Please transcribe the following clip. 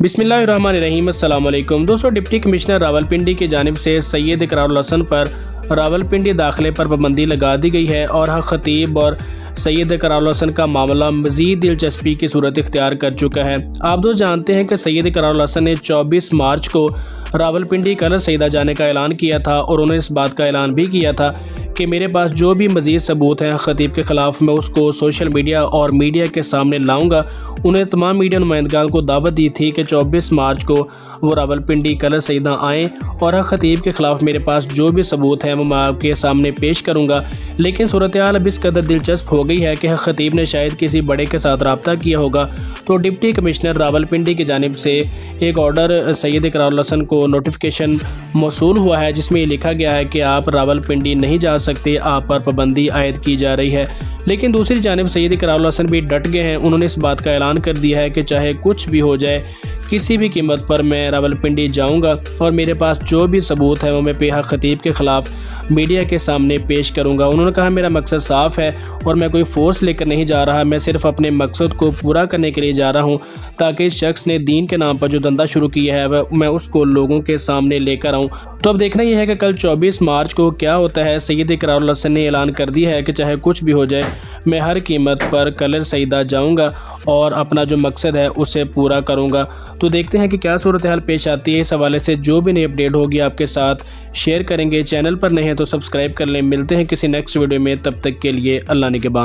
बिस्मिल्लाहिर्रहमानिर्रहीम। अस्सलाम वालेकुम दोस्तों, डिप्टी कमिश्नर रावलपिंडी की जानिब से सैयद इकरारुल हसन पर रावलपिंडी दाखिले पर पाबंदी लगा दी गई है और खतीब और सैयद इकरारुल हसन का मामला मज़ीद दिलचस्पी की सूरत इख्तियार कर चुका है। आप दोस्त जानते हैं कि सैयद इकरारुल हसन ने 24 मार्च को रावलपिंडी कलर सईदा जाने का ऐलान किया था और उन्होंने इस बात का ऐलान भी किया था कि मेरे पास जो भी मज़ीद सबूत हैं खतीब के ख़िलाफ़ मैं उसको सोशल मीडिया और मीडिया के सामने लाऊंगा। उन्हें तमाम मीडिया नुमाइंदगान को दावत दी थी कि 24 मार्च को वो रावलपिंडी कलर सईदा आएँ और खतीब के ख़िलाफ़ मेरे पास जो भी सबूत हैं वो मैं आपके सामने पेश करूँगा। लेकिन सूरत हाल अब इस कदर दिलचस्प हो गई है कि खतीब ने शायद किसी बड़े के साथ रब्ता किया होगा, तो डिप्टी कमिश्नर रावलपिंडी की जानिब से एक ऑर्डर सैयद इकरारुल हसन को नोटिफिकेशन मौसूल हुआ है जिसमें ये लिखा गया है कि आप रावलपिंडी नहीं जा सकते, आप पर पाबंदी आयद की जा रही है। लेकिन दूसरी जानिब सैयद इकरारुल हसन भी डट गए हैं। उन्होंने इस बात का ऐलान कर दिया है कि चाहे कुछ भी हो जाए, किसी भी कीमत पर मैं रावलपिंडी जाऊंगा और मेरे पास जो भी सबूत है वो मैं पेहा खतीब के ख़िलाफ़ मीडिया के सामने पेश करूंगा। उन्होंने कहा मेरा मकसद साफ़ है और मैं कोई फोर्स लेकर नहीं जा रहा, मैं सिर्फ अपने मकसद को पूरा करने के लिए जा रहा हूं ताकि इस शख्स ने दीन के नाम पर जो धंधा शुरू किया है मैं उसको लोगों के सामने लेकर आऊँ। तो अब देखना यह है कि कल 24 मार्च को क्या होता है। सैयद इकरारुल हसन ने ऐलान कर दिया है कि चाहे कुछ भी हो जाए मैं हर कीमत पर कलर सईदा जाऊंगा और अपना जो मकसद है उसे पूरा करूंगा। तो देखते हैं कि क्या सूरत हाल पेश आती है। इस हवाले से जो भी नई अपडेट होगी आपके साथ शेयर करेंगे। चैनल पर नहीं है तो सब्सक्राइब कर लें। मिलते हैं किसी नेक्स्ट वीडियो में, तब तक के लिए अल्लाह निगहबान।